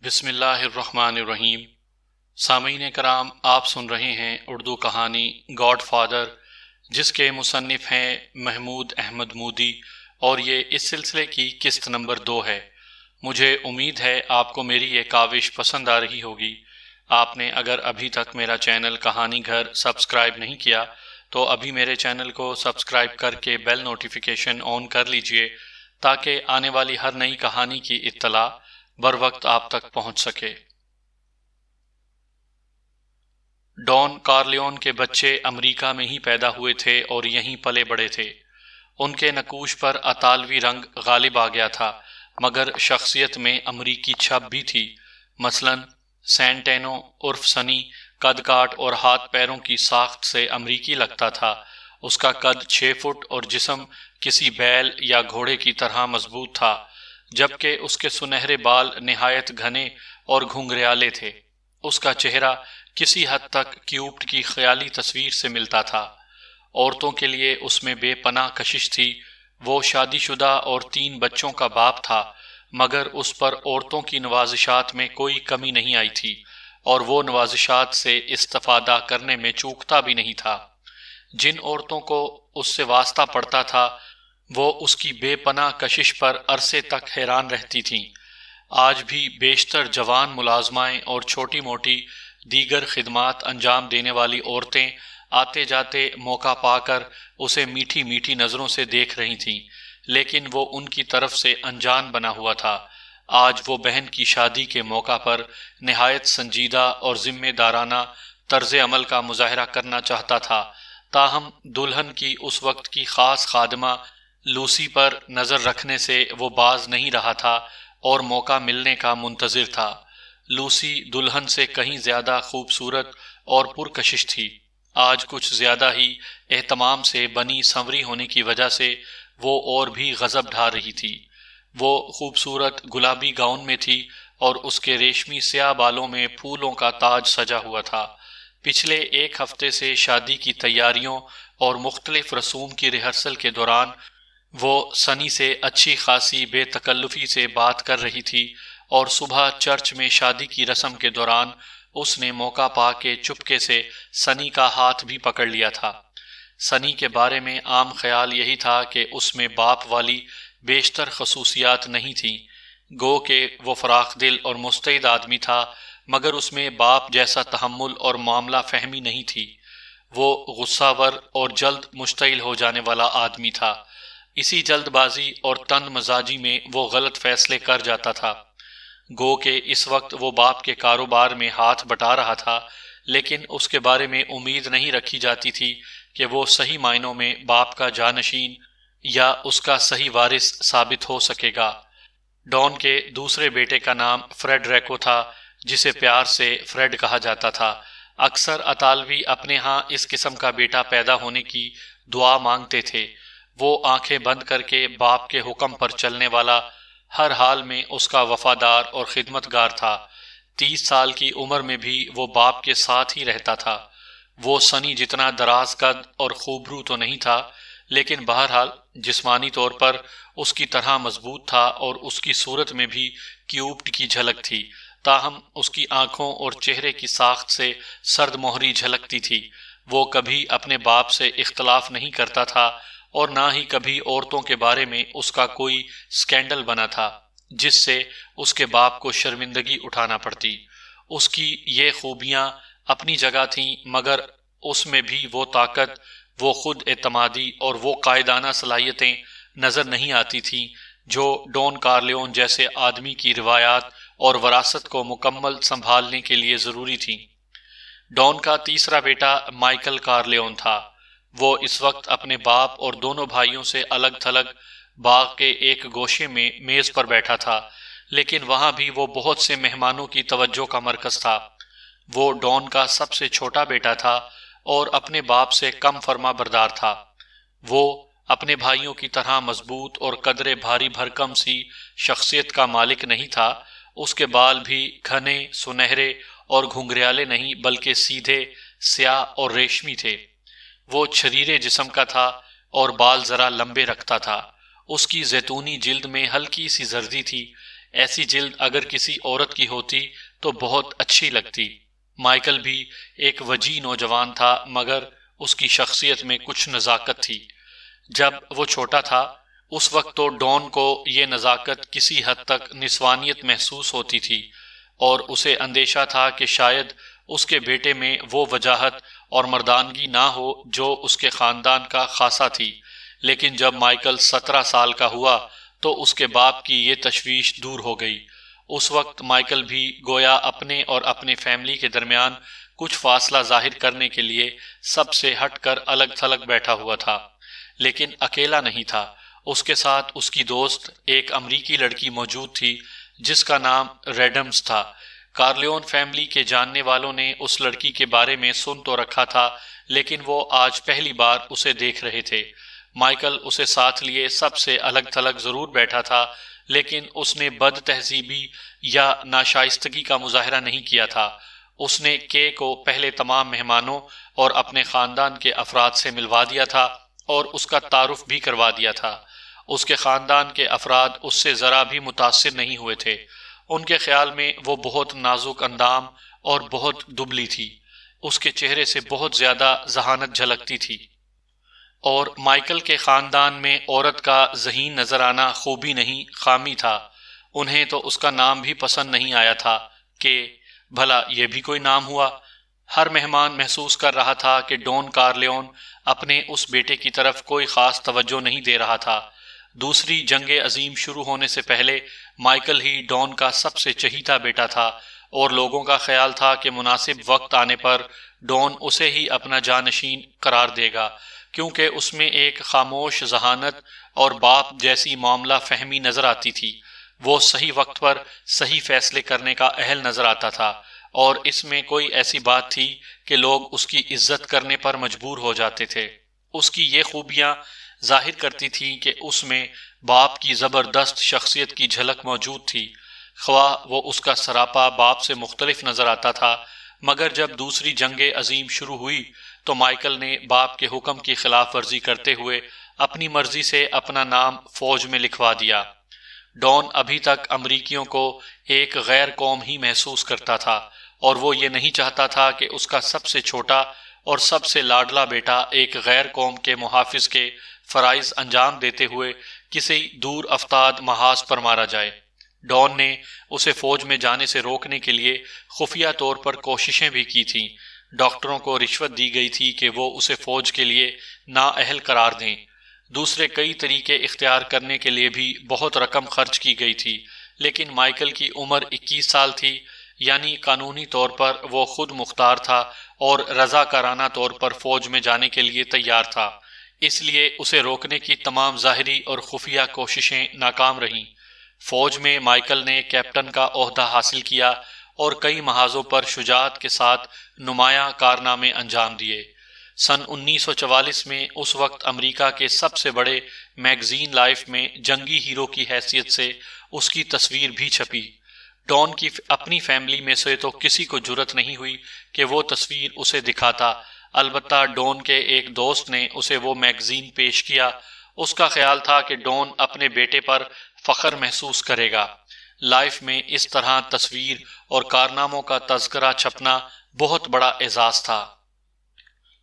بسم اللہ الرحمن الرحیم۔ سامعین کرام، آپ سن رہے ہیں اردو کہانی گاڈ فادر، جس کے مصنف ہیں محمود احمد مودی، اور یہ اس سلسلے کی قسط نمبر 2 ہے۔ مجھے امید ہے آپ کو میری یہ کاوش پسند آ رہی ہوگی۔ آپ نے اگر ابھی تک میرا چینل کہانی گھر سبسکرائب نہیں کیا تو ابھی میرے چینل کو سبسکرائب کر کے بیل نوٹیفیکیشن آن کر لیجئے تاکہ آنے والی ہر نئی کہانی کی اطلاع بر وقت آپ تک پہنچ سکے۔ ڈان کارلیون کے بچے امریکہ میں ہی پیدا ہوئے تھے اور یہیں پلے بڑے تھے۔ ان کے نقوش پر اطالوی رنگ غالب آ گیا تھا، مگر شخصیت میں امریکی چھپ بھی تھی۔ مثلاً سینٹینو عرف سنی قد کاٹ اور ہاتھ پیروں کی ساخت سے امریکی لگتا تھا۔ اس کا قد 6 فٹ اور جسم کسی بیل یا گھوڑے کی طرح مضبوط تھا، جبکہ اس کے سنہرے بال نہایت گھنے اور گھنگریالے تھے۔ اس کا چہرہ کسی حد تک کیوپٹ کی خیالی تصویر سے ملتا تھا۔ عورتوں کے لیے اس میں بے پناہ کشش تھی۔ وہ شادی شدہ اور 3 بچوں کا باپ تھا، مگر اس پر عورتوں کی نوازشات میں کوئی کمی نہیں آئی تھی، اور وہ نوازشات سے استفادہ کرنے میں چوکتا بھی نہیں تھا۔ جن عورتوں کو اس سے واسطہ پڑتا تھا وہ اس کی بے پناہ کشش پر عرصے تک حیران رہتی تھیں۔ آج بھی بیشتر جوان ملازمائیں اور چھوٹی موٹی دیگر خدمات انجام دینے والی عورتیں آتے جاتے موقع پا کر اسے میٹھی میٹھی نظروں سے دیکھ رہی تھیں، لیکن وہ ان کی طرف سے انجان بنا ہوا تھا۔ آج وہ بہن کی شادی کے موقع پر نہایت سنجیدہ اور ذمہ دارانہ طرز عمل کا مظاہرہ کرنا چاہتا تھا، تاہم دلہن کی اس وقت کی خاص خادمہ لوسی پر نظر رکھنے سے وہ باز نہیں رہا تھا اور موقع ملنے کا منتظر تھا۔ لوسی دلہن سے کہیں زیادہ خوبصورت اور پرکشش تھی۔ آج کچھ زیادہ ہی اہتمام سے بنی سنوری ہونے کی وجہ سے وہ اور بھی غضب ڈھا رہی تھی۔ وہ خوبصورت گلابی گاؤن میں تھی اور اس کے ریشمی سیاہ بالوں میں پھولوں کا تاج سجا ہوا تھا۔ پچھلے 1 ہفتے سے شادی کی تیاریوں اور مختلف رسوم کی ریہرسل کے دوران وہ سنی سے اچھی خاصی بے تکلفی سے بات کر رہی تھی، اور صبح چرچ میں شادی کی رسم کے دوران اس نے موقع پا کے چپکے سے سنی کا ہاتھ بھی پکڑ لیا تھا۔ سنی کے بارے میں عام خیال یہی تھا کہ اس میں باپ والی بیشتر خصوصیات نہیں تھیں، گو کہ وہ فراخ دل اور مستعد آدمی تھا، مگر اس میں باپ جیسا تحمل اور معاملہ فہمی نہیں تھی۔ وہ غصہ ور اور جلد مشتعل ہو جانے والا آدمی تھا۔ اسی جلد بازی اور تند مزاجی میں وہ غلط فیصلے کر جاتا تھا۔ گو کہ اس وقت وہ باپ کے کاروبار میں ہاتھ بٹا رہا تھا، لیکن اس کے بارے میں امید نہیں رکھی جاتی تھی کہ وہ صحیح معنوں میں باپ کا جانشین یا اس کا صحیح وارث ثابت ہو سکے گا۔ ڈان کے دوسرے بیٹے کا نام فریڈریکو تھا، جسے پیار سے فریڈ کہا جاتا تھا۔ اکثر اطالوی اپنے ہاں اس قسم کا بیٹا پیدا ہونے کی دعا مانگتے تھے۔ وہ آنکھیں بند کر کے باپ کے حکم پر چلنے والا، ہر حال میں اس کا وفادار اور خدمتگار تھا۔ 30 سال کی عمر میں بھی وہ باپ کے ساتھ ہی رہتا تھا۔ وہ سنی جتنا دراز قد اور خوبرو تو نہیں تھا، لیکن بہرحال جسمانی طور پر اس کی طرح مضبوط تھا، اور اس کی صورت میں بھی کیوپٹ کی جھلک تھی، تاہم اس کی آنکھوں اور چہرے کی ساخت سے سرد مہری جھلکتی تھی۔ وہ کبھی اپنے باپ سے اختلاف نہیں کرتا تھا، اور نہ ہی کبھی عورتوں کے بارے میں اس کا کوئی سکینڈل بنا تھا جس سے اس کے باپ کو شرمندگی اٹھانا پڑتی۔ اس کی یہ خوبیاں اپنی جگہ تھیں، مگر اس میں بھی وہ طاقت، وہ خود اعتمادی اور وہ قائدانہ صلاحیتیں نظر نہیں آتی تھیں جو ڈان کارلیون جیسے آدمی کی روایات اور وراثت کو مکمل سنبھالنے کے لیے ضروری تھیں۔ ڈان کا تیسرا بیٹا مائیکل کارلیون تھا۔ وہ اس وقت اپنے باپ اور دونوں بھائیوں سے الگ تھلگ باغ کے ایک گوشے میں میز پر بیٹھا تھا، لیکن وہاں بھی وہ بہت سے مہمانوں کی توجہ کا مرکز تھا۔ وہ ڈان کا سب سے چھوٹا بیٹا تھا اور اپنے باپ سے کم فرما بردار تھا۔ وہ اپنے بھائیوں کی طرح مضبوط اور قدرے بھاری بھرکم سی شخصیت کا مالک نہیں تھا۔ اس کے بال بھی گھنے، سنہرے اور گھنگریالے نہیں، بلکہ سیدھے، سیاہ اور ریشمی تھے۔ وہ چھریرے جسم کا تھا اور بال ذرا لمبے رکھتا تھا۔ اس کی زیتونی جلد میں ہلکی سی زردی تھی۔ ایسی جلد اگر کسی عورت کی ہوتی تو بہت اچھی لگتی۔ مائیکل بھی ایک وجیح نوجوان تھا، مگر اس کی شخصیت میں کچھ نزاکت تھی۔ جب وہ چھوٹا تھا اس وقت تو ڈان کو یہ نزاکت کسی حد تک نسوانیت محسوس ہوتی تھی، اور اسے اندیشہ تھا کہ شاید اس کے بیٹے میں وہ وجاہت اور مردانگی نہ ہو جو اس کے خاندان کا خاصہ تھی۔ لیکن جب مائیکل 17 سال کا ہوا تو اس کے باپ کی یہ تشویش دور ہو گئی۔ اس وقت مائیکل بھی گویا اپنے اور اپنے فیملی کے درمیان کچھ فاصلہ ظاہر کرنے کے لیے سب سے ہٹ کر الگ تھلگ بیٹھا ہوا تھا، لیکن اکیلا نہیں تھا۔ اس کے ساتھ اس کی دوست ایک امریکی لڑکی موجود تھی جس کا نام ریڈمز تھا۔ کارلیون فیملی کے جاننے والوں نے اس لڑکی کے بارے میں سن تو رکھا تھا، لیکن وہ آج پہلی بار اسے دیکھ رہے تھے۔ مائیکل اسے ساتھ لیے سب سے الگ تھلگ ضرور بیٹھا تھا، لیکن اس نے بد تہذیبی یا ناشائستگی کا مظاہرہ نہیں کیا تھا۔ اس نے کے کو پہلے تمام مہمانوں اور اپنے خاندان کے افراد سے ملوا دیا تھا اور اس کا تعارف بھی کروا دیا تھا۔ اس کے خاندان کے افراد اس سے ذرا بھی متاثر نہیں ہوئے تھے۔ ان کے خیال میں وہ بہت نازک اندام اور بہت دبلی تھی۔ اس کے چہرے سے بہت زیادہ ذہانت جھلکتی تھی، اور مائیکل کے خاندان میں عورت کا ذہین نظر آنا خوبی نہیں خامی تھا۔ انہیں تو اس کا نام بھی پسند نہیں آیا تھا کہ بھلا یہ بھی کوئی نام ہوا۔ ہر مہمان محسوس کر رہا تھا کہ ڈان کارلیون اپنے اس بیٹے کی طرف کوئی خاص توجہ نہیں دے رہا تھا۔ دوسری جنگ عظیم شروع ہونے سے پہلے مائیکل ہی ڈان کا سب سے چہیتا بیٹا تھا، اور لوگوں کا خیال تھا کہ مناسب وقت آنے پر ڈان اسے ہی اپنا جانشین قرار دے گا، کیونکہ اس میں ایک خاموش ذہانت اور باپ جیسی معاملہ فہمی نظر آتی تھی۔ وہ صحیح وقت پر صحیح فیصلے کرنے کا اہل نظر آتا تھا، اور اس میں کوئی ایسی بات تھی کہ لوگ اس کی عزت کرنے پر مجبور ہو جاتے تھے۔ اس کی یہ خوبیاں ظاہر کرتی تھیں کہ اس میں باپ کی زبردست شخصیت کی جھلک موجود تھی، خواہ وہ اس کا سراپا باپ سے مختلف نظر آتا تھا۔ مگر جب دوسری جنگ عظیم شروع ہوئی تو مائیکل نے باپ کے حکم کی خلاف ورزی کرتے ہوئے اپنی مرضی سے اپنا نام فوج میں لکھوا دیا۔ ڈان ابھی تک امریکیوں کو ایک غیر قوم ہی محسوس کرتا تھا، اور وہ یہ نہیں چاہتا تھا کہ اس کا سب سے چھوٹا اور سب سے لاڈلا بیٹا ایک غیر قوم کے محافظ کے فرائض انجام دیتے ہوئے کسی دور افتاد محاذ پر مارا جائے۔ ڈان نے اسے فوج میں جانے سے روکنے کے لیے خفیہ طور پر کوششیں بھی کی تھیں۔ ڈاکٹروں کو رشوت دی گئی تھی کہ وہ اسے فوج کے لیے نااہل قرار دیں۔ دوسرے کئی طریقے اختیار کرنے کے لیے بھی بہت رقم خرچ کی گئی تھی، لیکن مائیکل کی عمر 21 سال تھی، یعنی قانونی طور پر وہ خود مختار تھا اور رضاکارانہ طور پر فوج میں جانے کے لیے تیار تھا۔ اس لیے اسے روکنے کی تمام ظاہری اور خفیہ کوششیں ناکام رہیں۔ فوج میں مائیکل نے کیپٹن کا عہدہ حاصل کیا اور کئی محاذوں پر شجاعت کے ساتھ نمایاں کارنامے انجام دیے۔ سن 1944 میں اس وقت امریکہ کے سب سے بڑے میگزین لائف میں جنگی ہیرو کی حیثیت سے اس کی تصویر بھی چھپی۔ ڈان کی اپنی فیملی میں سے تو کسی کو جرأت نہیں ہوئی کہ وہ تصویر اسے دکھاتا، البتہ ڈان کے ایک دوست نے اسے وہ میگزین پیش کیا۔ اس کا خیال تھا کہ ڈان اپنے بیٹے پر فخر محسوس کرے گا۔ لائف میں اس طرح تصویر اور کارناموں کا تذکرہ چھپنا بہت بڑا اعزاز تھا،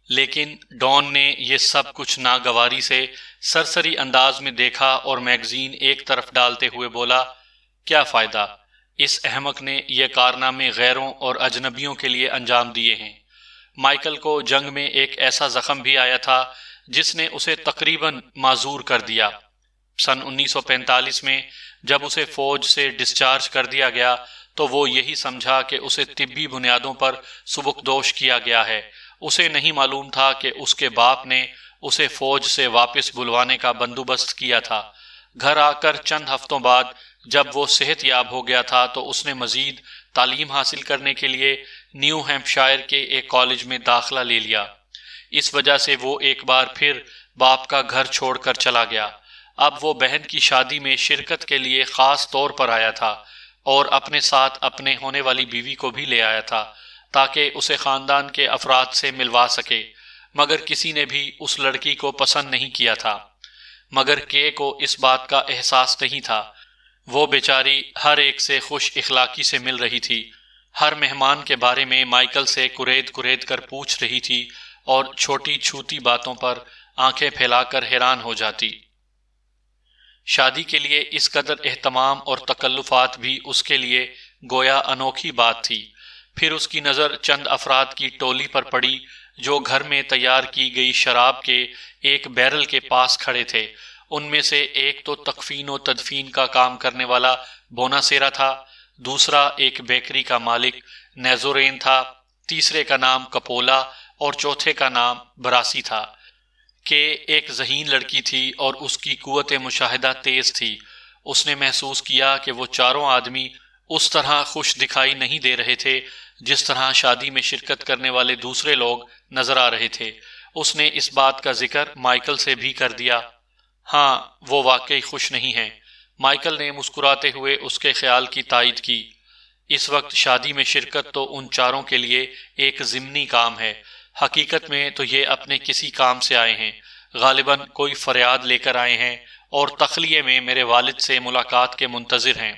لیکن ڈان نے یہ سب کچھ ناگواری سے سرسری انداز میں دیکھا اور میگزین ایک طرف ڈالتے ہوئے بولا، کیا فائدہ، اس احمق نے یہ کارنامے غیروں اور اجنبیوں کے لیے انجام دیے ہیں۔ مائیکل کو جنگ میں ایک ایسا زخم بھی آیا تھا جس نے اسے تقریباً معذور کر دیا۔ سن 1945 میں جب اسے فوج سے ڈسچارج کر دیا گیا تو وہ یہی سمجھا کہ اسے طبی بنیادوں پر سبکدوش کیا گیا ہے۔ اسے نہیں معلوم تھا کہ اس کے باپ نے اسے فوج سے واپس بلوانے کا بندوبست کیا تھا۔ گھر آ کر چند ہفتوں بعد جب وہ صحت یاب ہو گیا تھا تو اس نے مزید تعلیم حاصل کرنے کے لیے نیو ہیمپشائر کے ایک کالج میں داخلہ لے لیا۔ اس وجہ سے وہ ایک بار پھر باپ کا گھر چھوڑ کر چلا گیا۔ اب وہ بہن کی شادی میں شرکت کے لیے خاص طور پر آیا تھا اور اپنے ساتھ اپنے ہونے والی بیوی کو بھی لے آیا تھا تاکہ اسے خاندان کے افراد سے ملوا سکے، مگر کسی نے بھی اس لڑکی کو پسند نہیں کیا تھا۔ مگر کے کو اس بات کا احساس نہیں تھا۔ وہ بیچاری ہر ایک سے خوش اخلاقی سے مل رہی تھی، ہر مہمان کے بارے میں مائیکل سے کرید کرید کر پوچھ رہی تھی اور چھوٹی چھوٹی باتوں پر آنکھیں پھیلا کر حیران ہو جاتی۔ شادی کے لیے اس قدر اہتمام اور تکلفات بھی اس کے لیے گویا انوکھی بات تھی۔ پھر اس کی نظر چند افراد کی ٹولی پر پڑی جو گھر میں تیار کی گئی شراب کے ایک بیرل کے پاس کھڑے تھے۔ ان میں سے ایک تو تکفین و تدفین کا کام کرنے والا بوناسیرا تھا، دوسرا ایک بیکری کا مالک نیزورین تھا، تیسرے کا نام کپولا اور چوتھے کا نام براسی تھا۔ کہ ایک ذہین لڑکی تھی اور اس کی قوت مشاہدہ تیز تھی۔ اس نے محسوس کیا کہ وہ چاروں آدمی اس طرح خوش دکھائی نہیں دے رہے تھے جس طرح شادی میں شرکت کرنے والے دوسرے لوگ نظر آ رہے تھے۔ اس نے اس بات کا ذکر مائیکل سے بھی کر دیا۔ ہاں، وہ واقعی خوش نہیں ہیں۔ مائیکل نے مسکراتے ہوئے اس کے خیال کی تائید کی۔ اس وقت شادی میں شرکت تو ان چاروں کے لیے ایک ضمنی کام ہے، حقیقت میں تو یہ اپنے کسی کام سے آئے ہیں، غالباً کوئی فریاد لے کر آئے ہیں اور تخلیے میں میرے والد سے ملاقات کے منتظر ہیں۔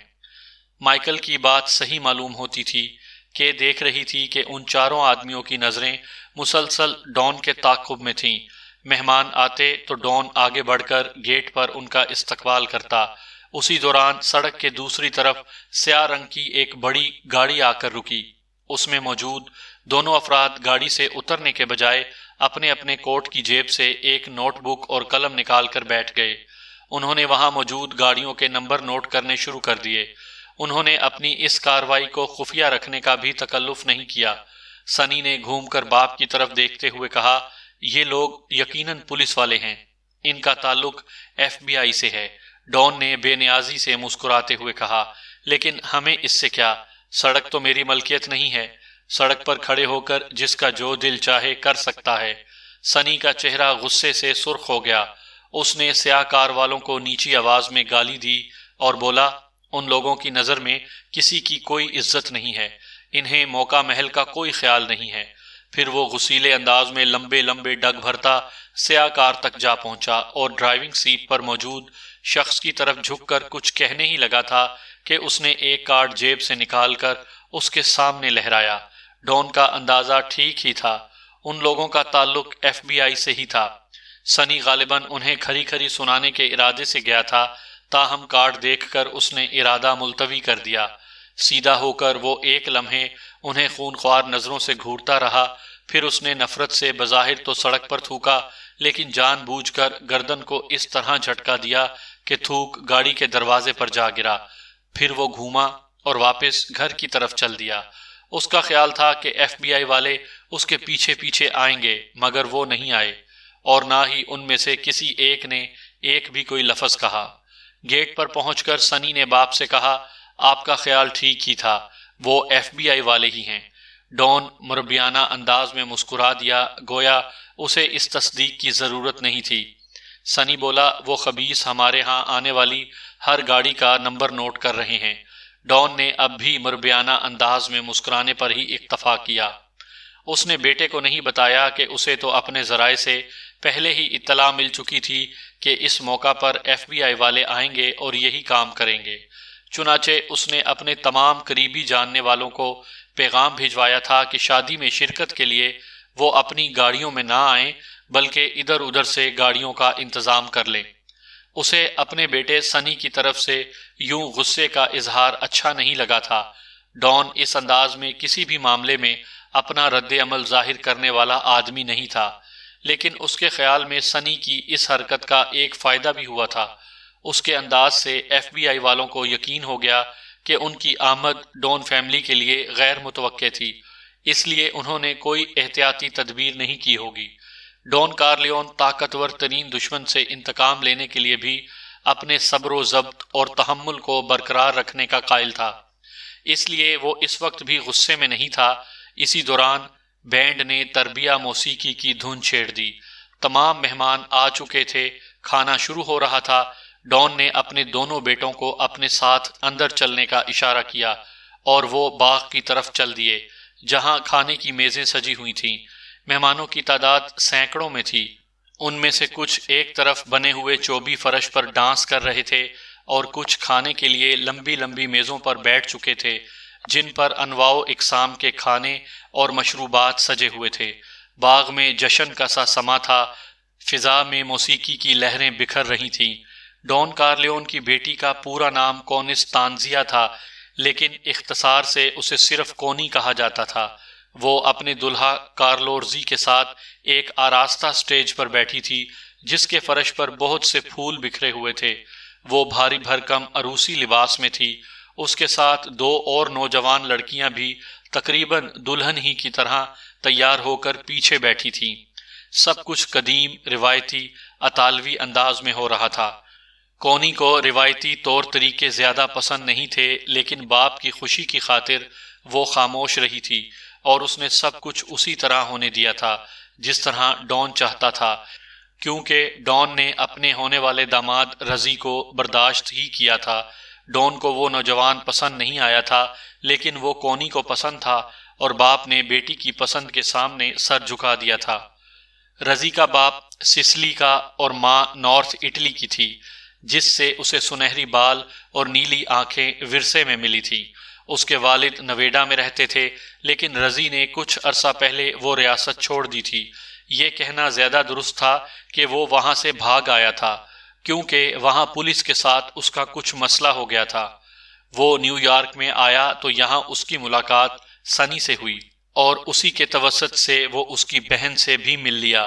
مائیکل کی بات صحیح معلوم ہوتی تھی کہ دیکھ رہی تھی کہ ان چاروں آدمیوں کی نظریں مسلسل ڈان کے تعاقب میں تھیں۔ مہمان آتے تو ڈان آگے بڑھ کر گیٹ پر ان کا استقبال کرتا۔ اسی دوران سڑک کے دوسری طرف سیاہ رنگ کی ایک بڑی گاڑی آ کر رکی۔ اس میں موجود دونوں افراد گاڑی سے اترنے کے بجائے اپنے اپنے کوٹ کی جیب سے ایک نوٹ بک اور قلم نکال کر بیٹھ گئے۔ انہوں نے وہاں موجود گاڑیوں کے نمبر نوٹ کرنے شروع کر دیے۔ انہوں نے اپنی اس کارروائی کو خفیہ رکھنے کا بھی تکلف نہیں کیا۔ سنی نے گھوم کر باپ کی طرف دیکھتے ہوئے کہا، یہ لوگ یقیناً پولیس والے ہیں، ان کا تعلق ایف بی آئی سے ہے۔ ڈان نے بے نیازی سے مسکراتے ہوئے کہا، لیکن ہمیں اس سے کیا؟ سڑک تو میری ملکیت نہیں ہے، سڑک پر کھڑے ہو کر جس کا جو دل چاہے کر سکتا ہے۔ سنی کا چہرہ غصے سے سرخ ہو گیا۔ اس نے سیاہ کار والوں کو نیچی آواز میں گالی دی اور بولا، ان لوگوں کی نظر میں کسی کی کوئی عزت نہیں ہے، انہیں موقع محل کا کوئی خیال نہیں ہے۔ پھر وہ غصیلے انداز میں لمبے لمبے ڈگ بھرتا سیاہ کار تک جا پہنچا اور ڈرائیونگ سیٹ پر موجود شخص کی طرف جھک کر کچھ کہنے ہی لگا تھا کہ اس نے ایک کارڈ جیب سے نکال کر اس کے سامنے لہرایا۔ ڈان کا اندازہ ٹھیک ہی تھا، ان لوگوں کا تعلق ایف بی آئی سے ہی تھا۔ سنی غالباً انہیں کھری کھری سنانے کے ارادے سے گیا تھا، تاہم کارڈ دیکھ کر اس نے ارادہ ملتوی کر دیا۔ سیدھا ہو کر وہ ایک لمحے انہیں خونخوار نظروں سے گھورتا رہا، پھر اس نے نفرت سے بظاہر تو سڑک پر تھوکا، لیکن جان بوجھ کر گردن کو اس طرح جھٹکا دیا کہ تھوک گاڑی کے دروازے پر جا گرا۔ پھر وہ گھوما اور واپس گھر کی طرف چل دیا۔ اس کا خیال تھا کہ ایف بی آئی والے اس کے پیچھے پیچھے آئیں گے، مگر وہ نہیں آئے، اور نہ ہی ان میں سے کسی ایک نے ایک بھی کوئی لفظ کہا۔ گیٹ پر پہنچ کر سنی نے باپ سے کہا، آپ کا خیال ٹھیک ہی تھا، وہ ایف بی آئی والے ہی ہیں۔ ڈان مربیانہ انداز میں مسکرا دیا، گویا اسے اس تصدیق کی ضرورت نہیں تھی۔ سنی بولا، وہ خبیث ہمارے ہاں آنے والی ہر گاڑی کا نمبر نوٹ کر رہے ہیں۔ ڈان نے اب بھی مربیانہ انداز میں مسکرانے پر ہی اکتفا کیا۔ اس نے بیٹے کو نہیں بتایا کہ اسے تو اپنے ذرائع سے پہلے ہی اطلاع مل چکی تھی کہ اس موقع پر ایف بی آئی والے آئیں گے اور یہی کام کریں گے۔ چنانچہ اس نے اپنے تمام قریبی جاننے والوں کو پیغام بھجوایا تھا کہ شادی میں شرکت کے لیے وہ اپنی گاڑیوں میں نہ آئیں بلکہ ادھر ادھر سے گاڑیوں کا انتظام کر لیں۔ اسے اپنے بیٹے سنی کی طرف سے یوں غصے کا اظہار اچھا نہیں لگا تھا۔ ڈان اس انداز میں کسی بھی معاملے میں اپنا رد عمل ظاہر کرنے والا آدمی نہیں تھا، لیکن اس کے خیال میں سنی کی اس حرکت کا ایک فائدہ بھی ہوا تھا۔ اس کے انداز سے ایف بی آئی والوں کو یقین ہو گیا کہ ان کی آمد ڈان فیملی کے لیے غیر متوقع تھی، اس لیے انہوں نے کوئی احتیاطی تدبیر نہیں کی ہوگی۔ ڈان کارلیون طاقتور ترین دشمن سے انتقام لینے کے لیے بھی اپنے صبر و ضبط اور تحمل کو برقرار رکھنے کا قائل تھا، اس لیے وہ اس وقت بھی غصے میں نہیں تھا۔ اسی دوران بینڈ نے تربیہ موسیقی کی دھن چھیڑ دی۔ تمام مہمان آ چکے تھے، کھانا شروع ہو رہا تھا۔ ڈان نے اپنے دونوں بیٹوں کو اپنے ساتھ اندر چلنے کا اشارہ کیا اور وہ باغ کی طرف چل دیے جہاں کھانے کی میزیں سجی ہوئی تھیں۔ مہمانوں کی تعداد سینکڑوں میں تھی۔ ان میں سے کچھ ایک طرف بنے ہوئے چوبی فرش پر ڈانس کر رہے تھے اور کچھ کھانے کے لیے لمبی لمبی میزوں پر بیٹھ چکے تھے جن پر انواع و اقسام کے کھانے اور مشروبات سجے ہوئے تھے۔ باغ میں جشن کا سا سما تھا، فضا میں موسیقی کی لہریں بکھر رہی تھیں۔ ڈان کارلیون کی بیٹی کا پورا نام کونستانزیا تھا، لیکن اختصار سے اسے صرف کونی کہا جاتا تھا۔ وہ اپنے دلہا کارلورزی کے ساتھ ایک آراستہ سٹیج پر بیٹھی تھی جس کے فرش پر بہت سے پھول بکھرے ہوئے تھے۔ وہ بھاری بھرکم عروسی لباس میں تھی۔ اس کے ساتھ دو اور نوجوان لڑکیاں بھی تقریباً دلہن ہی کی طرح تیار ہو کر پیچھے بیٹھی تھیں۔ سب کچھ قدیم، روایتی، اطالوی انداز میں ہو رہا تھا۔ کونی کو روایتی طور طریقے زیادہ پسند نہیں تھے، لیکن باپ کی خوشی کی خاطر وہ خاموش رہی تھی اور اس نے سب کچھ اسی طرح ہونے دیا تھا جس طرح ڈان چاہتا تھا، کیونکہ ڈان نے اپنے ہونے والے داماد رضی کو برداشت ہی کیا تھا۔ ڈان کو وہ نوجوان پسند نہیں آیا تھا، لیکن وہ کونی کو پسند تھا اور باپ نے بیٹی کی پسند کے سامنے سر جھکا دیا تھا۔ رضی کا باپ سسلی کا اور ماں نارتھ اٹلی کی تھی، جس سے اسے سنہری بال اور نیلی آنکھیں ورثے میں ملی تھی۔ اس کے والد نویڈا میں رہتے تھے، لیکن رضی نے کچھ عرصہ پہلے وہ ریاست چھوڑ دی تھی۔ یہ کہنا زیادہ درست تھا کہ وہ وہاں سے بھاگ آیا تھا، کیونکہ وہاں پولیس کے ساتھ اس کا کچھ مسئلہ ہو گیا تھا۔ وہ نیو یارک میں آیا تو یہاں اس کی ملاقات سنی سے ہوئی اور اسی کے توسط سے وہ اس کی بہن سے بھی مل لیا،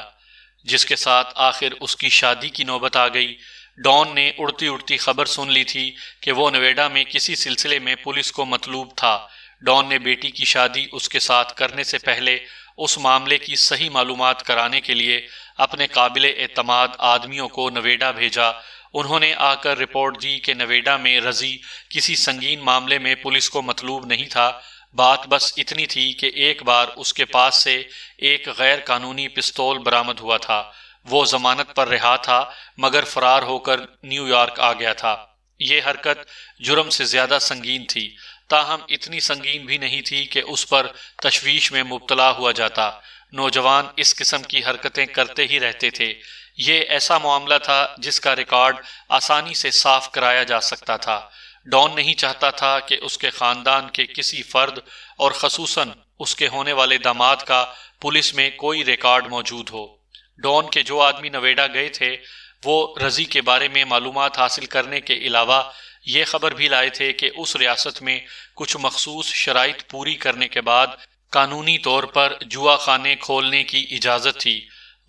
جس کے ساتھ آخر اس کی شادی کی نوبت آ گئی۔ ڈان نے اڑتی اڑتی خبر سن لی تھی کہ وہ نویڈا میں کسی سلسلے میں پولیس کو مطلوب تھا۔ ڈان نے بیٹی کی شادی اس کے ساتھ کرنے سے پہلے اس معاملے کی صحیح معلومات کرانے کے لیے اپنے قابل اعتماد آدمیوں کو نویڈا بھیجا۔ انہوں نے آ کر رپورٹ دی کہ نویڈا میں رضی کسی سنگین معاملے میں پولیس کو مطلوب نہیں تھا۔ بات بس اتنی تھی کہ ایک بار اس کے پاس سے ایک غیر قانونی پستول برآمد ہوا تھا۔ وہ ضمانت پر رہا تھا، مگر فرار ہو کر نیو یارک آ گیا تھا۔ یہ حرکت جرم سے زیادہ سنگین تھی، تاہم اتنی سنگین بھی نہیں تھی کہ اس پر تشویش میں مبتلا ہوا جاتا۔ نوجوان اس قسم کی حرکتیں کرتے ہی رہتے تھے۔ یہ ایسا معاملہ تھا جس کا ریکارڈ آسانی سے صاف کرایا جا سکتا تھا۔ ڈان نہیں چاہتا تھا کہ اس کے خاندان کے کسی فرد اور خصوصاً اس کے ہونے والے داماد کا پولیس میں کوئی ریکارڈ موجود ہو۔ ڈان کے جو آدمی نویڈا گئے تھے وہ رضی کے بارے میں معلومات حاصل کرنے کے علاوہ یہ خبر بھی لائے تھے کہ اس ریاست میں کچھ مخصوص شرائط پوری کرنے کے بعد قانونی طور پر جوا خانے کھولنے کی اجازت تھی۔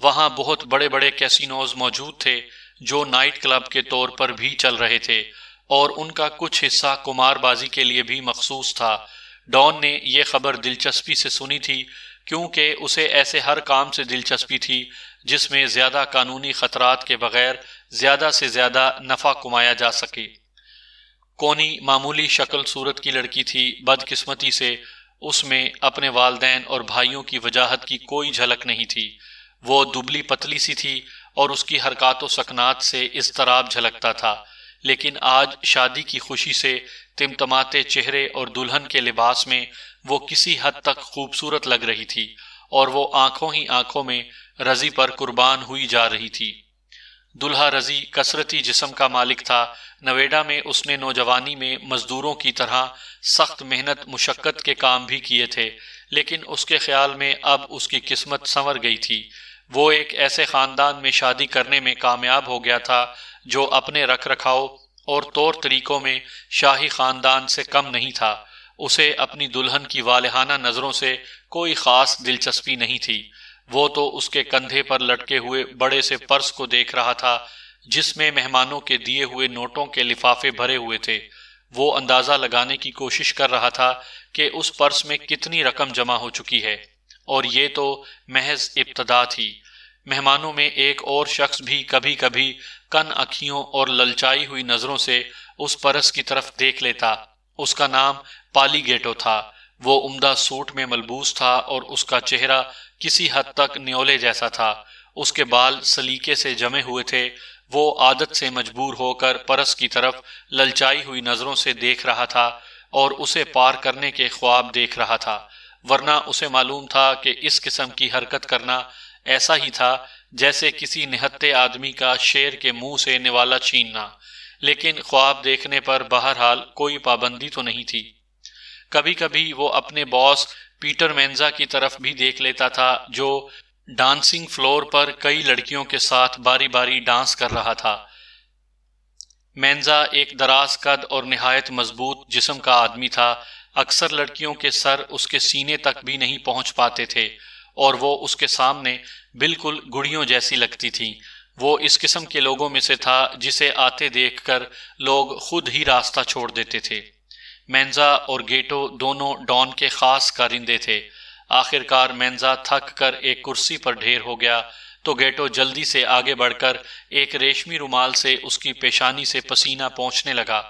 وہاں بہت بڑے بڑے کیسینوز موجود تھے جو نائٹ کلب کے طور پر بھی چل رہے تھے، اور ان کا کچھ حصہ قمار بازی کے لیے بھی مخصوص تھا۔ ڈان نے یہ خبر دلچسپی سے سنی تھی، کیونکہ اسے ایسے ہر کام سے دلچسپی تھی جس میں زیادہ قانونی خطرات کے بغیر زیادہ سے زیادہ نفع کمایا جا سکے۔ کونی معمولی شکل صورت کی لڑکی تھی۔ بدقسمتی سے اس میں اپنے والدین اور بھائیوں کی وجاہت کی کوئی جھلک نہیں تھی۔ وہ دبلی پتلی سی تھی اور اس کی حرکات و سکنات سے اضطراب جھلکتا تھا، لیکن آج شادی کی خوشی سے تمتماتے چہرے اور دلہن کے لباس میں وہ کسی حد تک خوبصورت لگ رہی تھی، اور وہ آنکھوں ہی آنکھوں میں رضی پر قربان ہوئی جا رہی تھی۔ دلہا رضی کثرتی جسم کا مالک تھا۔ نویڈا میں اس نے نوجوانی میں مزدوروں کی طرح سخت محنت مشقت کے کام بھی کیے تھے، لیکن اس کے خیال میں اب اس کی قسمت سنور گئی تھی۔ وہ ایک ایسے خاندان میں شادی کرنے میں کامیاب ہو گیا تھا جو اپنے رکھ رکھاؤ اور طور طریقوں میں شاہی خاندان سے کم نہیں تھا۔ اسے اپنی دلہن کی والہانہ نظروں سے کوئی خاص دلچسپی نہیں تھی۔ وہ تو اس کے کندھے پر لٹکے ہوئے بڑے سے پرس کو دیکھ رہا تھا جس میں مہمانوں کے دیے ہوئے نوٹوں کے لفافے بھرے ہوئے تھے۔ وہ اندازہ لگانے کی کوشش کر رہا تھا کہ اس پرس میں کتنی رقم جمع ہو چکی ہے، اور یہ تو محض ابتدا تھی۔ مہمانوں میں ایک اور شخص بھی کبھی کبھی کن اکھیوں اور للچائی ہوئی نظروں سے اس پرس کی طرف دیکھ لیتا۔ اس کا نام پالی گیٹو تھا۔ وہ عمدہ سوٹ میں ملبوس تھا اور اس کا چہرہ کسی حد تک نیولے جیسا تھا۔ اس کے بال سلیقے سے جمے ہوئے تھے۔ وہ عادت سے مجبور ہو کر پرس کی طرف للچائی ہوئی نظروں سے دیکھ رہا تھا اور اسے پار کرنے کے خواب دیکھ رہا تھا، ورنہ اسے معلوم تھا کہ اس قسم کی حرکت کرنا ایسا ہی تھا جیسے کسی نہتے آدمی کا شیر کے منہ سے نوالا چھیننا۔ لیکن خواب دیکھنے پر بہرحال کوئی پابندی تو نہیں تھی۔ کبھی کبھی وہ اپنے باس پیٹر مینزا کی طرف بھی دیکھ لیتا تھا، جو ڈانسنگ فلور پر کئی لڑکیوں کے ساتھ باری باری ڈانس کر رہا تھا۔ مینزا ایک دراز قد اور نہایت مضبوط جسم کا آدمی تھا۔ اکثر لڑکیوں کے سر اس کے سینے تک بھی نہیں پہنچ پاتے تھے اور وہ اس کے سامنے بالکل گڑیوں جیسی لگتی تھیں۔ وہ اس قسم کے لوگوں میں سے تھا جسے آتے دیکھ کر لوگ خود ہی راستہ چھوڑ دیتے تھے۔ مینزا اور گیٹو دونوں ڈان کے خاص کارندے تھے۔ آخر کار مینزا تھک کر ایک کرسی پر ڈھیر ہو گیا تو گیٹو جلدی سے آگے بڑھ کر ایک ریشمی رومال سے اس کی پیشانی سے پسینہ پونچھنے لگا۔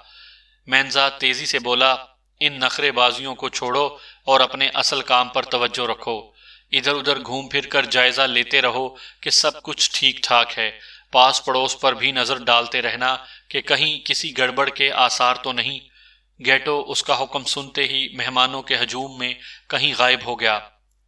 مینزا تیزی سے بولا، ان نخرے بازیوں کو چھوڑو اور اپنے اصل کام پر توجہ رکھو۔ ادھر ادھر گھوم پھر کر جائزہ لیتے رہو کہ سب کچھ ٹھیک ٹھاک ہے۔ پاس پڑوس پر بھی نظر ڈالتے رہنا کہ کہیں کسی گڑبڑ کے آثار تو نہیں۔ گیٹو اس کا حکم سنتے ہی مہمانوں کے ہجوم میں کہیں غائب ہو گیا۔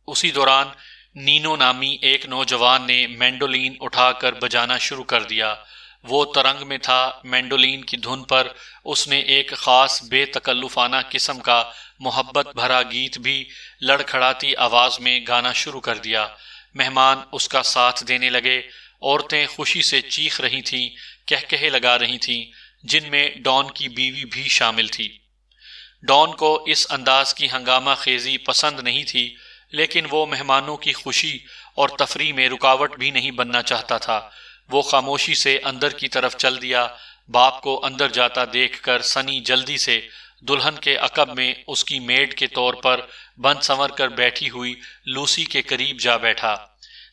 اسی دوران نینو نامی ایک نوجوان نے مینڈولین اٹھا کر بجانا شروع کر دیا۔ وہ ترنگ میں تھا۔ مینڈولین کی دھن پر اس نے ایک خاص بے تکلفانہ قسم کا محبت بھرا گیت بھی لڑکھڑاتی آواز میں گانا شروع کر دیا۔ مہمان اس کا ساتھ دینے لگے۔ عورتیں خوشی سے چیخ رہی تھیں، کہکہے لگا رہی تھیں، جن میں ڈان کی بیوی بھی شامل تھی۔ ڈان کو اس انداز کی ہنگامہ خیزی پسند نہیں تھی، لیکن وہ مہمانوں کی خوشی اور تفریح میں رکاوٹ بھی نہیں بننا چاہتا تھا۔ وہ خاموشی سے اندر کی طرف چل دیا۔ باپ کو اندر جاتا دیکھ کر سنی جلدی سے دلہن کے عقب میں اس کی میڈ کے طور پر بن سنور کر بیٹھی ہوئی لوسی کے قریب جا بیٹھا۔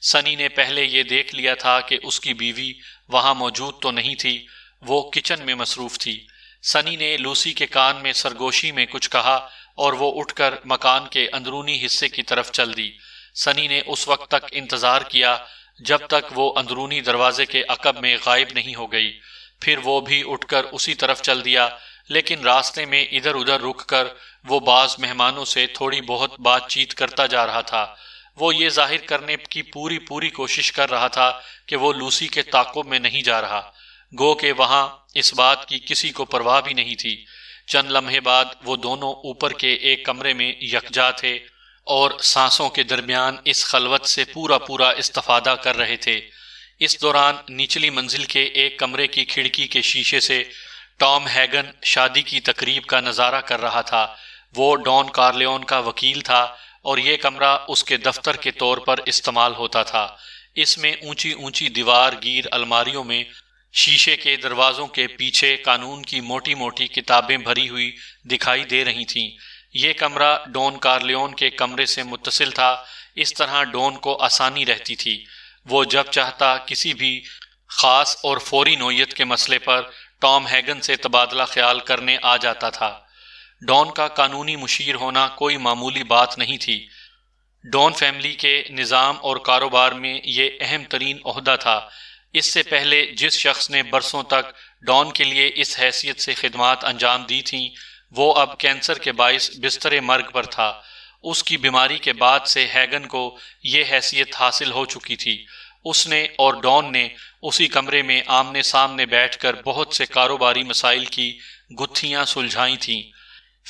سنی نے پہلے یہ دیکھ لیا تھا کہ اس کی بیوی وہاں موجود تو نہیں تھی، وہ کچن میں مصروف تھی۔ سنی نے لوسی کے کان میں سرگوشی میں کچھ کہا اور وہ اٹھ کر مکان کے اندرونی حصے کی طرف چل دی۔ سنی نے اس وقت تک انتظار کیا جب تک وہ اندرونی دروازے کے عقب میں غائب نہیں ہو گئی، پھر وہ بھی اٹھ کر اسی طرف چل دیا، لیکن راستے میں ادھر ادھر رک کر وہ بعض مہمانوں سے تھوڑی بہت بات چیت کرتا جا رہا تھا۔ وہ یہ ظاہر کرنے کی پوری کوشش کر رہا تھا کہ وہ لوسی کے تعاقب میں نہیں جا رہا، گو کہ وہاں اس بات کی کسی کو پرواہ بھی نہیں تھی۔ چند لمحے بعد وہ دونوں اوپر کے ایک کمرے میں یکجا تھے اور سانسوں کے درمیان اس خلوت سے پورا استفادہ کر رہے تھے۔ اس دوران نچلی منزل کے ایک کمرے کی کھڑکی کے شیشے سے ٹام ہیگن شادی کی تقریب کا نظارہ کر رہا تھا۔ وہ ڈان کارلیون کا وکیل تھا اور یہ کمرہ اس کے دفتر کے طور پر استعمال ہوتا تھا۔ اس میں اونچی دیوار گیر الماریوں میں شیشے کے دروازوں کے پیچھے قانون کی موٹی کتابیں بھری ہوئی دکھائی دے رہی تھیں۔ یہ کمرہ ڈان کارلیون کے کمرے سے متصل تھا۔ اس طرح ڈان کو آسانی رہتی تھی۔ وہ جب چاہتا کسی بھی خاص اور فوری نوعیت کے مسئلے پر ٹام ہیگن سے تبادلہ خیال کرنے آ جاتا تھا۔ ڈان کا قانونی مشیر ہونا کوئی معمولی بات نہیں تھی۔ ڈان فیملی کے نظام اور کاروبار میں یہ اہم ترین عہدہ تھا۔ اس سے پہلے جس شخص نے برسوں تک ڈان کے لیے اس حیثیت سے خدمات انجام دی تھیں، وہ اب کینسر کے باعث بستر مرگ پر تھا۔ اس کی بیماری کے بعد سے ہیگن کو یہ حیثیت حاصل ہو چکی تھی۔ اس نے اور ڈان نے اسی کمرے میں آمنے سامنے بیٹھ کر بہت سے کاروباری مسائل کی گتھیاں سلجھائی تھیں۔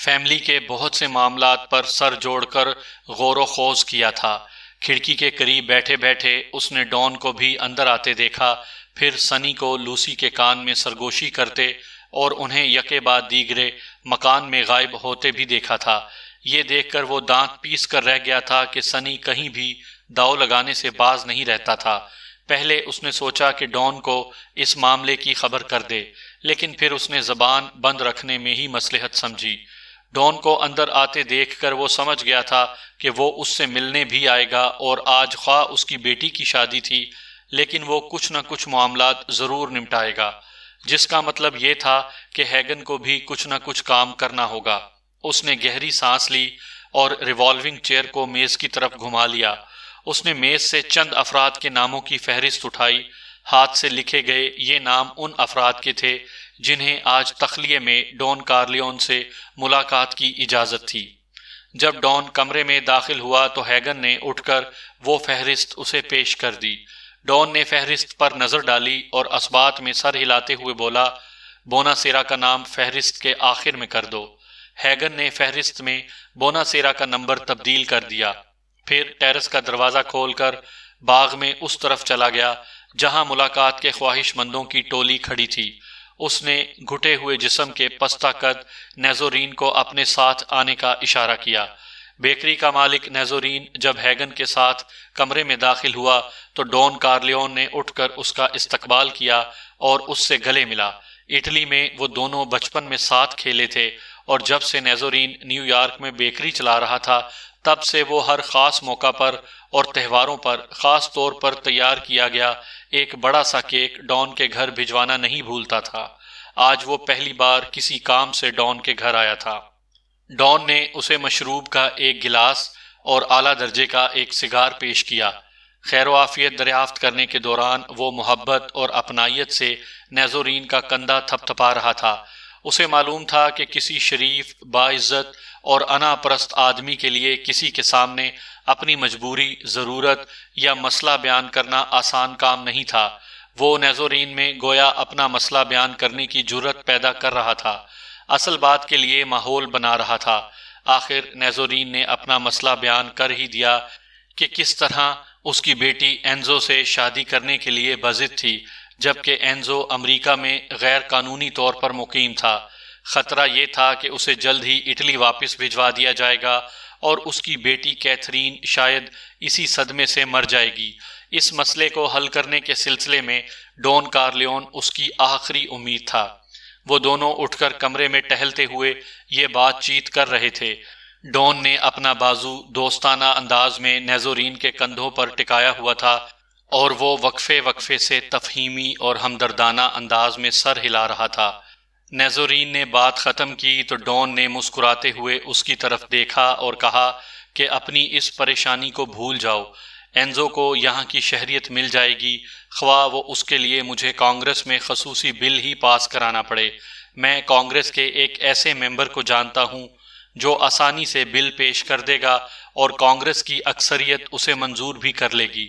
فیملی کے بہت سے معاملات پر سر جوڑ کر غور و خوض کیا تھا۔ کھڑکی کے قریب بیٹھے بیٹھے اس نے ڈان کو بھی اندر آتے دیکھا، پھر سنی کو لوسی کے کان میں سرگوشی کرتے اور انہیں یکے بعد دیگرے مکان میں غائب ہوتے بھی دیکھا تھا۔ یہ دیکھ کر وہ دانت پیس کر رہ گیا تھا کہ سنی کہیں بھی داؤ لگانے سے باز نہیں رہتا تھا۔ پہلے اس نے سوچا کہ ڈان کو اس معاملے کی خبر کر دے، لیکن پھر اس نے زبان بند رکھنے میں ہی مصلحت سمجھی۔ ڈان کو اندر آتے دیکھ کر وہ سمجھ گیا تھا کہ وہ اس سے ملنے بھی آئے گا اور آج خواہ اس کی بیٹی کی شادی تھی، لیکن وہ کچھ نہ کچھ معاملات ضرور نمٹائے گا، جس کا مطلب یہ تھا کہ ہیگن کو بھی کچھ نہ کچھ کام کرنا ہوگا۔ اس نے گہری سانس لی اور ریوالونگ چیئر کو میز کی طرف گھما لیا۔ اس نے میز سے چند افراد کے ناموں کی فہرست اٹھائی۔ ہاتھ سے لکھے گئے یہ نام ان افراد کے تھے جنہیں آج تخلیے میں ڈان کارلیون سے ملاقات کی اجازت تھی۔ جب ڈان کمرے میں داخل ہوا تو ہیگن نے اٹھ کر وہ فہرست اسے پیش کر دی۔ ڈان نے فہرست پر نظر ڈالی اور اثبات میں سر ہلاتے ہوئے بولا، بوناسیرا کا نام فہرست کے آخر میں کر دو۔ ہیگن نے فہرست میں بوناسیرا کا نمبر تبدیل کر دیا، پھر ٹیرس کا دروازہ کھول کر باغ میں اس طرف چلا گیا جہاں ملاقات کے خواہش مندوں کی ٹولی کھڑی تھی۔ اس نے گھٹے ہوئے جسم کے پستہ قد نیزورین کو اپنے ساتھ آنے کا اشارہ کیا۔ بیکری کا مالک نیزورین جب ہیگن کے ساتھ کمرے میں داخل ہوا تو ڈون کارلیون نے اٹھ کر اس کا استقبال کیا اور اس سے گلے ملا۔ اٹلی میں وہ دونوں بچپن میں ساتھ کھیلے تھے اور جب سے نیزورین نیو یارک میں بیکری چلا رہا تھا تب سے وہ ہر خاص موقع پر اور تہواروں پر خاص طور پر تیار کیا گیا ایک بڑا سا کیک ڈون کے گھر بھجوانا نہیں بھولتا تھا۔ آج وہ پہلی بار کسی کام سے ڈون کے گھر آیا تھا۔ ڈون نے اسے مشروب کا ایک گلاس اور اعلیٰ درجے کا ایک سگار پیش کیا۔ خیر و عافیت دریافت کرنے کے دوران وہ محبت اور اپنائیت سے نیزورین کا کندھا تھپ تھپا رہا تھا۔ اسے معلوم تھا کہ کسی شریف، باعزت اور انا پرست آدمی کے لیے کسی کے سامنے اپنی مجبوری، ضرورت یا مسئلہ بیان کرنا آسان کام نہیں تھا۔ وہ نیزورین میں گویا اپنا مسئلہ بیان کرنے کی جرت پیدا کر رہا تھا، اصل بات کے لیے ماحول بنا رہا تھا۔ آخر نیزورین نے اپنا مسئلہ بیان کر ہی دیا کہ کس طرح اس کی بیٹی اینزو سے شادی کرنے کے لیے بضد تھی، جبکہ اینزو امریکہ میں غیر قانونی طور پر مقیم تھا۔ خطرہ یہ تھا کہ اسے جلد ہی اٹلی واپس بھجوا دیا جائے گا اور اس کی بیٹی کیتھرین شاید اسی صدمے سے مر جائے گی۔ اس مسئلے کو حل کرنے کے سلسلے میں ڈون کارلیون اس کی آخری امید تھا۔ وہ دونوں اٹھ کر کمرے میں ٹہلتے ہوئے یہ بات چیت کر رہے تھے۔ ڈون نے اپنا بازو دوستانہ انداز میں نیزورین کے کندھوں پر ٹکایا ہوا تھا اور وہ وقفے وقفے سے تفہیمی اور ہمدردانہ انداز میں سر ہلا رہا تھا۔ نیزورین نے بات ختم کی تو ڈون نے مسکراتے ہوئے اس کی طرف دیکھا اور کہا کہ اپنی اس پریشانی کو بھول جاؤ، اینزو کو یہاں کی شہریت مل جائے گی، خواہ وہ اس کے لیے مجھے کانگریس میں خصوصی بل ہی پاس کرانا پڑے۔ میں کانگریس کے ایک ایسے ممبر کو جانتا ہوں جو آسانی سے بل پیش کر دے گا اور کانگریس کی اکثریت اسے منظور بھی کر لے گی،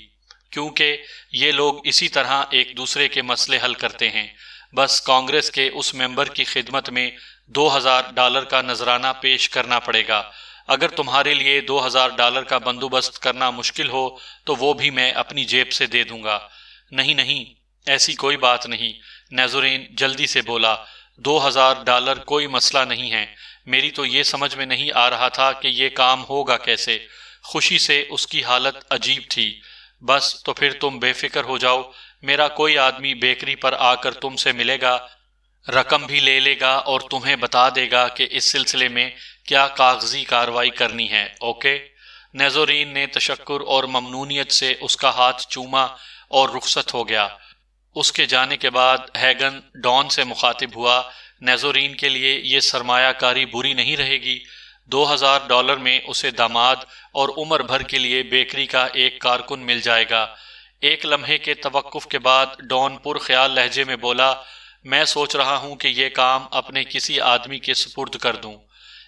کیونکہ یہ لوگ اسی طرح ایک دوسرے کے مسئلے حل کرتے ہیں۔ بس کانگریس کے اس ممبر کی خدمت میں $2000 کا نذرانہ پیش کرنا پڑے گا۔ اگر تمہارے لیے $2000 کا بندوبست کرنا مشکل ہو تو وہ بھی میں اپنی جیب سے دے دوں گا۔ نہیں نہیں، ایسی کوئی بات نہیں، نیزورین جلدی سے بولا۔ $2000 کوئی مسئلہ نہیں ہے۔ میری تو یہ سمجھ میں نہیں آ رہا تھا کہ یہ کام ہوگا کیسے۔ خوشی سے اس کی حالت عجیب تھی۔ بس تو پھر تم بے فکر ہو جاؤ، میرا کوئی آدمی بیکری پر آ کر تم سے ملے گا، رقم بھی لے لے گا اور تمہیں بتا دے گا کہ اس سلسلے میں کیا کاغذی کارروائی کرنی ہے، اوکے؟ نیزورین نے تشکر اور ممنونیت سے اس کا ہاتھ چوما اور رخصت ہو گیا۔ اس کے جانے کے بعد ہیگن ڈون سے مخاطب ہوا، نیزورین کے لیے یہ سرمایہ کاری بری نہیں رہے گی۔ $2000 میں اسے داماد اور عمر بھر کے لیے بیکری کا ایک کارکن مل جائے گا۔ ایک لمحے کے توقف کے بعد ڈون پر خیال لہجے میں بولا، میں سوچ رہا ہوں کہ یہ کام اپنے کسی آدمی کے سپرد کر دوں۔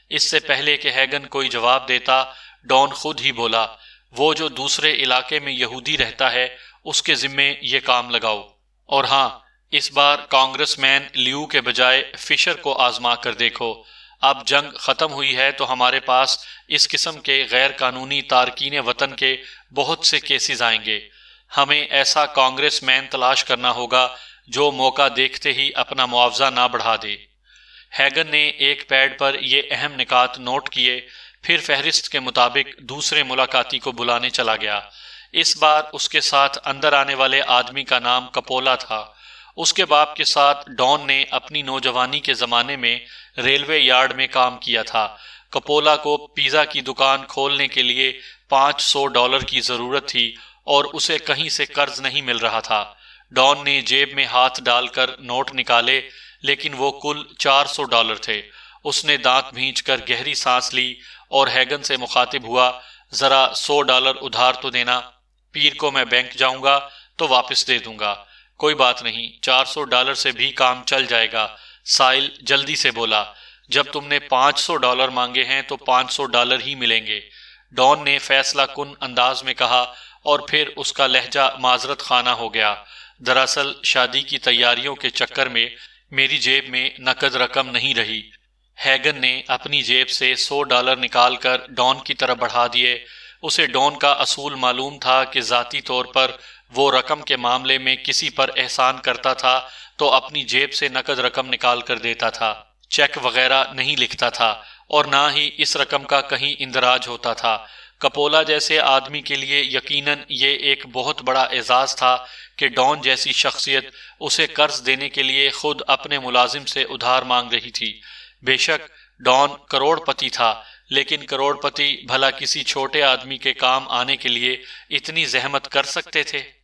اس سے پہلے کہ ہیگن کوئی جواب دیتا، ڈون خود ہی بولا، وہ جو دوسرے علاقے میں یہودی رہتا ہے اس کے ذمے یہ کام لگاؤ، اور ہاں، اس بار کانگریس مین لیو کے بجائے فشر کو آزما کر دیکھو۔ اب جنگ ختم ہوئی ہے تو ہمارے پاس اس قسم کے غیر قانونی تارکین وطن کے بہت سے کیسز آئیں گے۔ ہمیں ایسا کانگریس مین تلاش کرنا ہوگا جو موقع دیکھتے ہی اپنا معاوضہ نہ بڑھا دے۔ ہیگن نے ایک پیڈ پر یہ اہم نکات نوٹ کیے، پھر فہرست کے مطابق دوسرے ملاقاتی کو بلانے چلا گیا۔ اس بار اس کے ساتھ اندر آنے والے آدمی کا نام کپولا تھا۔ اس کے باپ کے ساتھ ڈون نے اپنی نوجوانی کے زمانے میں ریلوے یارڈ میں کام کیا تھا۔ کپولا کو پیزا کی دکان کھولنے کے لیے $500 کی ضرورت تھی اور اسے کہیں سے قرض نہیں مل رہا تھا۔ ڈون نے جیب میں ہاتھ ڈال کر نوٹ نکالے، لیکن وہ کل $400 تھے۔ اس نے دانت بھینچ کر گہری سانس لی اور ہیگن سے مخاطب ہوا، ذرا $100 ادھار تو دینا، پیر کو میں بینک جاؤں گا تو واپس دے دوں گا۔ کوئی بات نہیں، $400 سے بھی کام چل جائے گا، سائل جلدی سے بولا۔ جب تم نے $500 مانگے ہیں تو $500 ہی ملیں گے، ڈون نے فیصلہ کن انداز میں کہا، اور پھر اس کا لہجہ معذرت خانہ ہو گیا۔ دراصل شادی کی تیاریوں کے چکر میں میری جیب میں نقد رقم نہیں رہی۔ ہیگن نے اپنی جیب سے $100 نکال کر ڈان کی طرف بڑھا دیے۔ اسے ڈان کا اصول معلوم تھا کہ ذاتی طور پر وہ رقم کے معاملے میں کسی پر احسان کرتا تھا تو اپنی جیب سے نقد رقم نکال کر دیتا تھا، چیک وغیرہ نہیں لکھتا تھا، اور نہ ہی اس رقم کا کہیں اندراج ہوتا تھا۔ کپولا جیسے آدمی کے لیے یقیناً یہ ایک بہت بڑا اعزاز تھا کہ ڈان جیسی شخصیت اسے قرض دینے کے لیے خود اپنے ملازم سے ادھار مانگ رہی تھی۔ بے شک ڈان کروڑ پتی تھا، لیکن کروڑ پتی بھلا کسی چھوٹے آدمی کے کام آنے کے لیے اتنی زحمت کر سکتے تھے؟